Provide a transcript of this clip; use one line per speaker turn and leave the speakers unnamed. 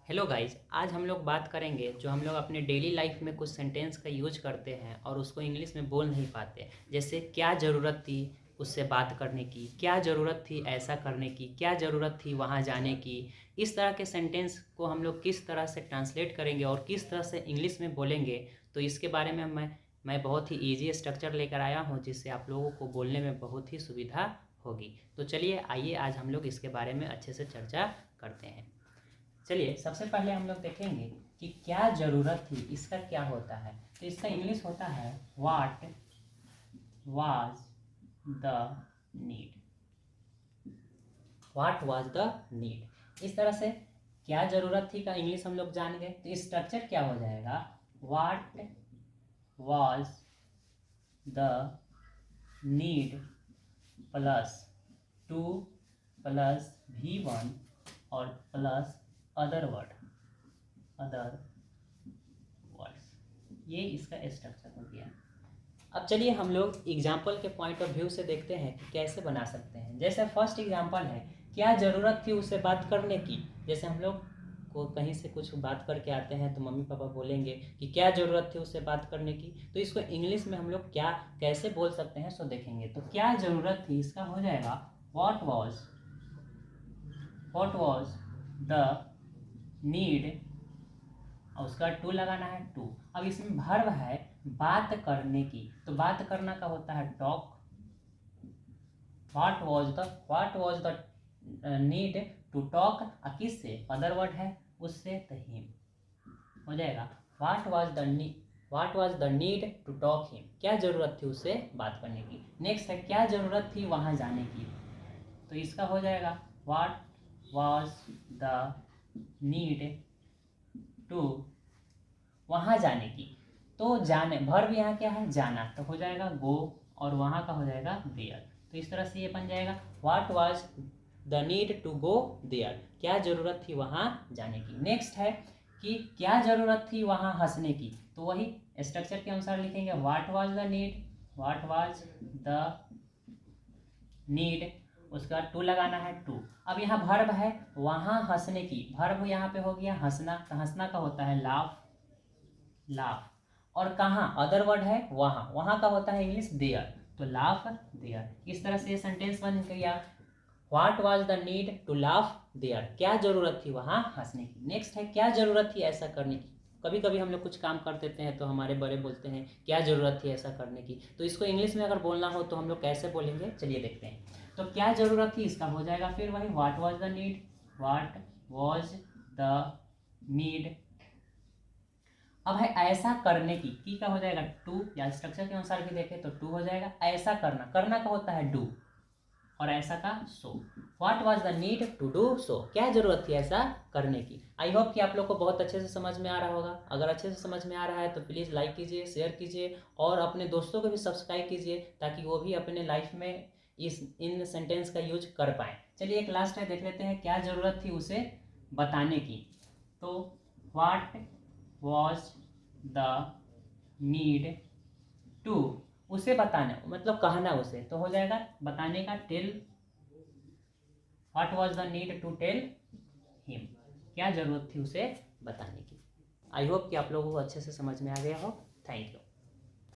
Hello guys, आज हम लोग बात करेंगे जो हम लोग अपने डेली लाइफ में कुछ सेंटेंस का यूज करते हैं और उसको इंग्लिश में बोल नहीं पाते। जैसे क्या ज़रूरत थी उससे बात करने की, क्या ज़रूरत थी ऐसा करने की, क्या ज़रूरत थी वहाँ जाने की। इस तरह के सेंटेंस को हम लोग किस तरह से ट्रांसलेट करेंगे और किस तरह से इंग्लिश में बोलेंगे, तो इसके बारे में मैं बहुत ही ईजी स्ट्रक्चर लेकर आया हूँ जिससे आप लोगों को बोलने में बहुत ही सुविधा होगी। तो चलिए आइए आज हम लोग इसके बारे में अच्छे से चर्चा करते हैं। चलिए सबसे पहले हम लोग देखेंगे कि क्या ज़रूरत थी, इसका क्या होता है। तो इसका इंग्लिश होता है what was the need. What was the need. इस तरह से क्या ज़रूरत थी का इंग्लिश हम लोग जान गए। तो स्ट्रक्चर क्या हो जाएगा, what was the need plus two plus V1 और प्लस अदर वर्ड्स, ये इसका स्ट्रक्चर हो गया। अब चलिए हम लोग एग्जाम्पल के पॉइंट ऑफ व्यू से देखते हैं कि कैसे बना सकते हैं। जैसे फर्स्ट एग्जाम्पल है, क्या ज़रूरत थी उससे बात करने की। जैसे हम लोग को कहीं से कुछ बात करके आते हैं तो मम्मी पापा बोलेंगे कि क्या ज़रूरत थी उससे बात करने की। तो इसको इंग्लिश में हम लोग क्या कैसे बोल सकते हैं सो देखेंगे। तो क्या ज़रूरत थी इसका हो जाएगा व्हाट वॉज द नीड, और उसका टू लगाना है टू। अब इसमें वर्ब है बात करने की, तो बात करना का होता है talk. What was the need to talk, किससे, अदर वर्ड है उससे, तो हिम हो जाएगा। What was the need to talk him, क्या जरूरत थी उससे बात करने की। नेक्स्ट है क्या जरूरत थी वहां जाने की, तो इसका हो जाएगा what was the need to वहाँ जाने की। तो जाने वर्ब यहाँ क्या है, जाना, तो हो जाएगा गो, और वहाँ का हो जाएगा देयर। तो इस तरह से ये बन जाएगा what was the need to go there, क्या ज़रूरत थी वहाँ जाने की। नेक्स्ट है कि क्या ज़रूरत थी वहाँ हंसने की, तो वही स्ट्रक्चर के अनुसार लिखेंगे व्हाट वाज द नीड, उसका टू लगाना है टू। अब यहाँ वर्ब है वहाँ हंसने की, वर्ब यहाँ पे हो गया हंसना, तो हंसना का होता है लाफ, और कहाँ अदर वर्ड है वहाँ, वहाँ का होता है इंग्लिश देयर, तो लाफ देयर। इस तरह से ये सेंटेंस बन गया what was the need to laugh there, क्या जरूरत थी वहाँ हंसने की। नेक्स्ट है क्या जरूरत थी ऐसा करने की। कभी कभी हम लोग कुछ काम कर देते हैं तो हमारे बड़े बोलते हैं क्या जरूरत थी ऐसा करने की, तो इसको इंग्लिश में अगर बोलना हो तो हम लोग कैसे बोलेंगे, चलिए देखते हैं। तो क्या जरूरत थी इसका हो जाएगा फिर वही व्हाट वाज द नीड। अब है ऐसा करने की का हो जाएगा टू, या स्ट्रक्चर के अनुसार भी देखें तो टू हो जाएगा। ऐसा करना का होता है डू, और ऐसा का so. What was the need to do so, क्या जरूरत थी ऐसा करने की। आई होप कि आप लोग को बहुत अच्छे से समझ में आ रहा होगा। अगर अच्छे से समझ में आ रहा है तो प्लीज़ लाइक कीजिए, शेयर कीजिए, और अपने दोस्तों को भी सब्सक्राइब कीजिए ताकि वो भी अपने लाइफ में इन सेंटेंस का यूज कर पाए। चलिए एक लास्ट है, देख लेते हैं क्या जरूरत थी उसे बताने की। तो what was the need to, उसे बताना मतलब कहना उसे, तो हो जाएगा बताने का tell, what was the need to tell him, क्या जरूरत थी उसे बताने की। आई होप कि आप लोगों को अच्छे से समझ में आ गया हो। Thank you.